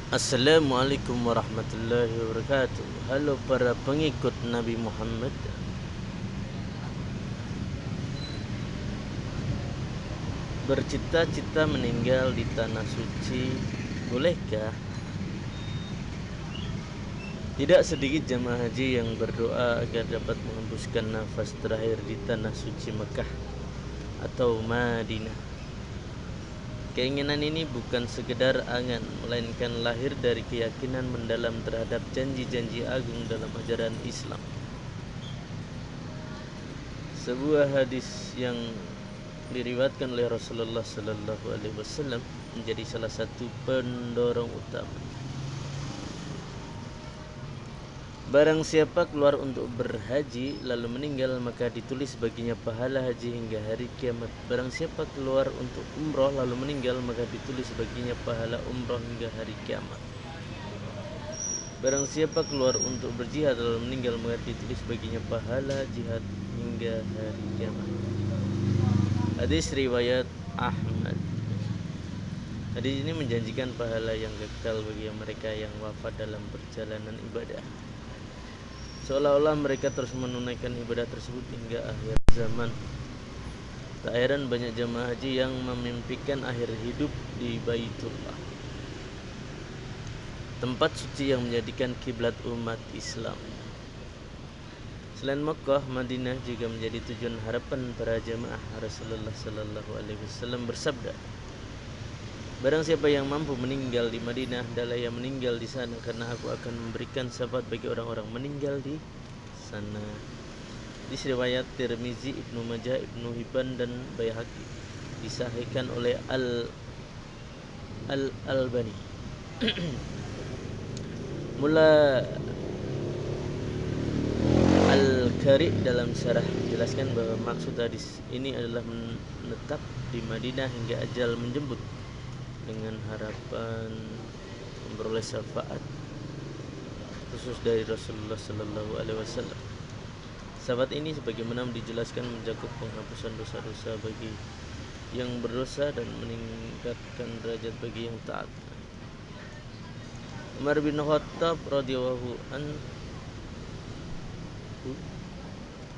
Assalamualaikum warahmatullahi wabarakatuh. Halo para pengikut Nabi Muhammad. Bercita-cita meninggal di tanah suci, bolehkah? Tidak sedikit jemaah haji yang berdoa agar dapat mengembuskan nafas terakhir di tanah suci Mekah atau Madinah. Keinginan ini bukan sekedar angan, melainkan lahir dari keyakinan mendalam terhadap janji-janji agung dalam ajaran Islam. Sebuah hadis yang diriwayatkan oleh Rasulullah Sallallahu Alaihi Wasallam menjadi salah satu pendorong utama. Barang siapa keluar untuk berhaji lalu meninggal, maka ditulis baginya pahala haji hingga hari kiamat. Barang siapa keluar untuk umroh lalu meninggal, maka ditulis baginya pahala umroh hingga hari kiamat. Barang siapa keluar untuk berjihad lalu meninggal, maka ditulis baginya pahala jihad hingga hari kiamat. Hadis riwayat Ahmad. Hadis ini menjanjikan pahala yang kekal bagi mereka yang wafat dalam perjalanan ibadah, seolah-olah mereka terus menunaikan ibadah tersebut hingga akhir zaman. Tak heran banyak jemaah haji yang memimpikan akhir hidup di Baitullah, tempat suci yang menjadikan kiblat umat Islam. Selain Makkah, Madinah juga menjadi tujuan harapan para jemaah. Rasulullah Sallallahu Alaihi Wasallam bersabda, barang siapa yang mampu meninggal di Madinah, hendaklah ia meninggal di sana, karena aku akan memberikan syafaat bagi orang-orang meninggal di sana. Hadis riwayat Tirmizi, Ibnu Majah, Ibnu Hibban dan Baihaqi, disahihkan oleh Al-Albani. Mula Al-Qari dalam syarah menjelaskan bahwa maksud hadis ini adalah menetap di Madinah hingga ajal menjemput dengan harapan memperoleh syafaat khusus dari Rasulullah Sallallahu Alaihi Wasallam. Syafaat ini sebagaimana dijelaskan mencakup penghapusan dosa-dosa bagi yang berdosa dan meningkatkan derajat bagi yang taat. Umar bin Khattab radhiyallahu anhu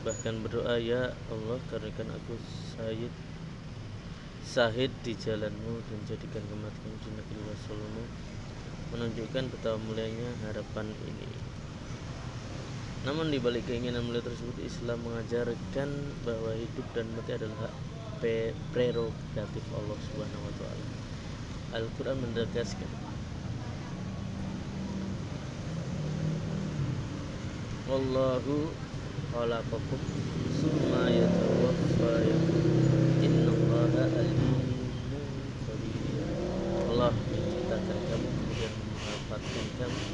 bahkan berdoa, ya Allah, karuniakan aku syahid di jalanmu dan jadikan kematian di negeri Rasulmu, menunjukkan betapa mulianya harapan ini. Namun di balik keinginan mulia tersebut, Islam mengajarkan bahwa hidup dan mati adalah hak prerogatif Allah Subhanahu wa taala. Al-Qur'an menegaskan, wallahu khalaqakum summa yatawaffakum innallaha alimun khabir. Allah menciptakan kamu kemudian mewafatkan kamu,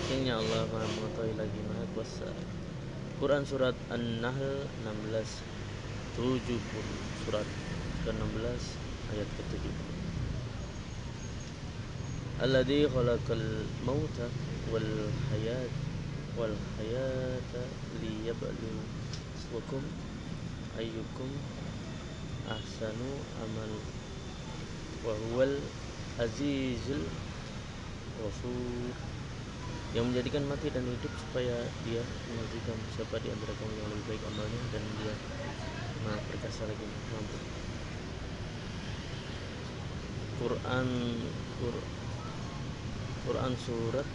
sehingga Allah Maha mengetahui lagi Maha kuasa. Quran surat An-Nahl 16:70, surat ke-16 ayat ke-70. Alladzi khalaqal mauta wal hayata liyabluwakum ayyukum ahsanu amal wa huwal azizul ghafur. Yang menjadikan mati dan hidup supaya dia menunjukkan siapa di antara kamu yang lebih baik amalnya, dan dia Maha perkasa lagi mampu. Quran surat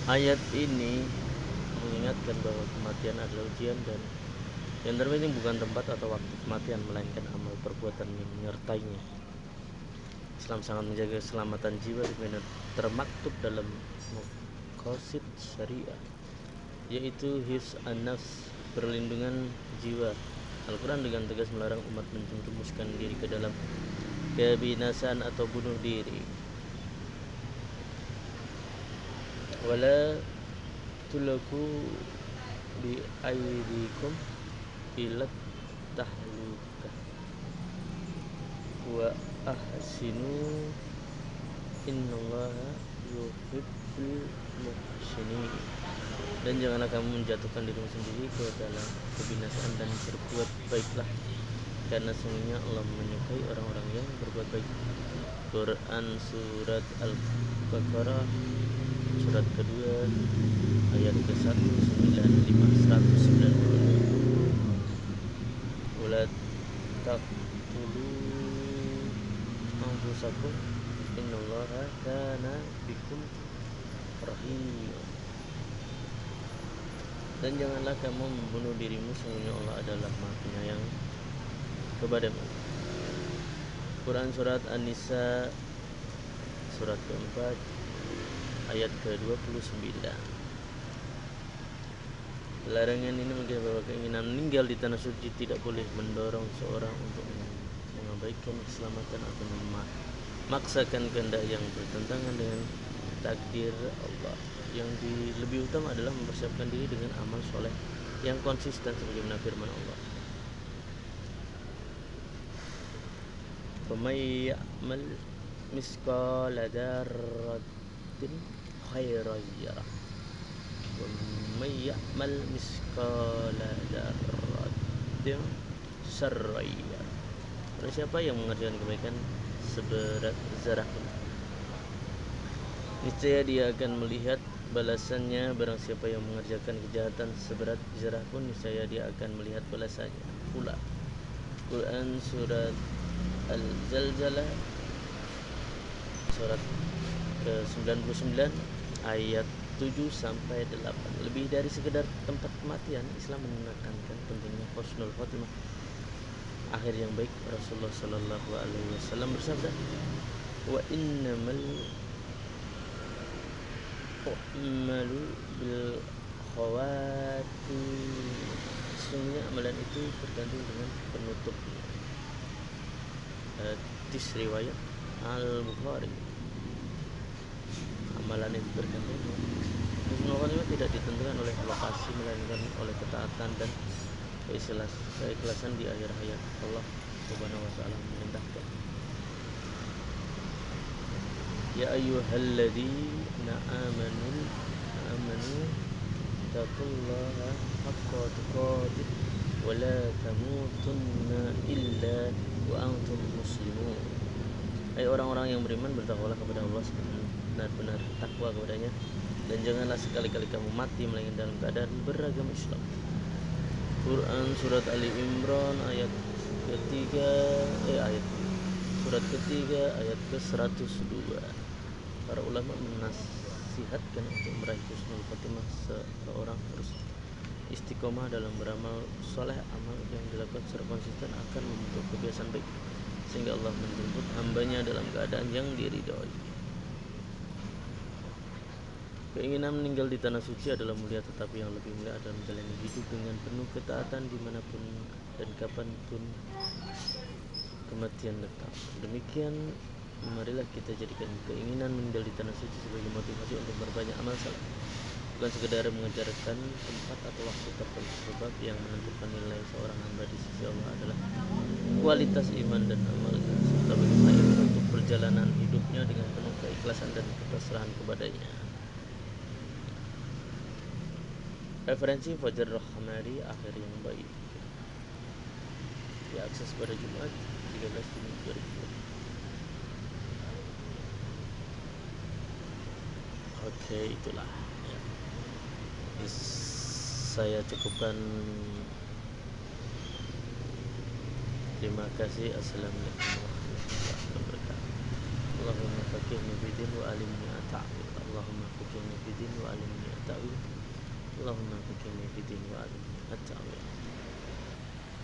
ayat ini mengingatkan bahwa kematian adalah ujian, dan yang terpenting bukan tempat atau waktu kematian, melainkan amal perbuatan yang menyertainya. Islam sangat menjaga keselamatan jiwa dengan termaktub dalam maqasid syariah, yaitu hifz an-nafs, perlindungan jiwa. Al-Quran dengan tegas melarang umat menjerumuskan diri ke dalam kebinasaan atau bunuh diri. Wala tulaku bi aydikum ila tahlukah wa ahsinu innallaha yuhibbul muhsinin. Dan janganlah kamu menjatuhkan dirimu sendiri ke dalam kebinasaan, dan berbuat baiklah, karena sesungguhnya Allah menyukai orang-orang yang berbuat baik. Quran Surat Al-Baqarah surat kedua ayat ke-195. Wala taqtulu anfusakum innallaha kana bikum rahim. Dan janganlah kamu membunuh dirimu, sesungguhnya Allah adalah Maha Penyayang kepadamu. Quran surat An-Nisa surat keempat ayat ke-29. Larangan ini menunjukkan bahwa keinginan meninggal di tanah suci tidak boleh mendorong seorang untuk mengabaikan keselamatan atau memaksakan kehendak yang bertentangan dengan takdir Allah. Yang lebih utama adalah mempersiapkan diri dengan amal soleh yang konsisten sebagaimana firman Allah, "Faman ya'mal misqala dzarratin khairan yarah, wa man ya'mal misqala dzarratin syarran yarah." Barang siapa yang mengerjakan kebaikan seberat zarah pun, niscaya dia akan melihat balasannya. Barang siapa yang mengerjakan kejahatan seberat zarah pun, niscaya dia akan melihat balasannya pula. Quran surat Al-Zalzalah surat ke-99 ayat 7 sampai 8. Lebih dari sekedar tempat kematian, Islam menekankan pentingnya husnul khotimah, akhir yang baik. Rasulullah sallallahu alaihi wasallam bersabda, "Wa innamal a'malu bil khawatim." Sesungguhnya amalan itu tergantung dengan penutupnya. Hadis riwayat Al-Bukhari. Amalan itu tergantung dengan husnul khotimah, tidak ditentukan oleh lokasi, melainkan oleh ketaatan dan keikhlasan di akhir hayat. Allah Subhanahu wa taala memerintahkan, "Ya ayyuhalladzina amanu taqullaha haqqa tuqatih wa la tamutunna illa wa antum muslimun." Hai orang-orang yang beriman, bertakwalah kepada Allah benar-benar takwa kepadanya, dan janganlah sekali-kali kamu mati melainkan dalam keadaan beragama Islam. Quran surat Ali Imran ayat ketiga surat ketiga ayat ke-102. Para ulama menasihatkan untuk meraih husnul khotimah, seorang harus istiqomah dalam beramal soleh. Amal yang dilakukan secara konsisten akan membentuk kebiasaan baik, sehingga Allah menjemput hambanya dalam keadaan yang diridhoi. Keinginan meninggal di tanah suci adalah mulia, tetapi yang lebih mulia adalah menjalani hidup dengan penuh ketaatan dimanapun dan kapanpun kematian datang. Demikian, marilah kita jadikan keinginan meninggal di tanah suci sebagai motivasi untuk berbanyak amal saleh, bukan sekedar mengejarkan tempat atau waktu tertentu. Sebab yang menentukan nilai seorang hamba di sisi Allah adalah kualitas iman dan amalnya, serta bagaimana ia menutup perjalanan hidupnya dengan penuh keikhlasan dan kepasrahan kepadanya. Referensi Fajar Rahmari, akhir yang baik, diakses pada Jumat 13 Juni 2020. Oke, itulah ya. Saya cukupkan. Terima kasih. Assalamualaikum warahmatullahi wabarakatuh. Allahumma faqihni fiddin wa alimni at-ta'wil. Allahumma faqihni fiddin wa alimni at-ta'wil. Allahumma faqihni fiddin wa alimni at-ta'wil.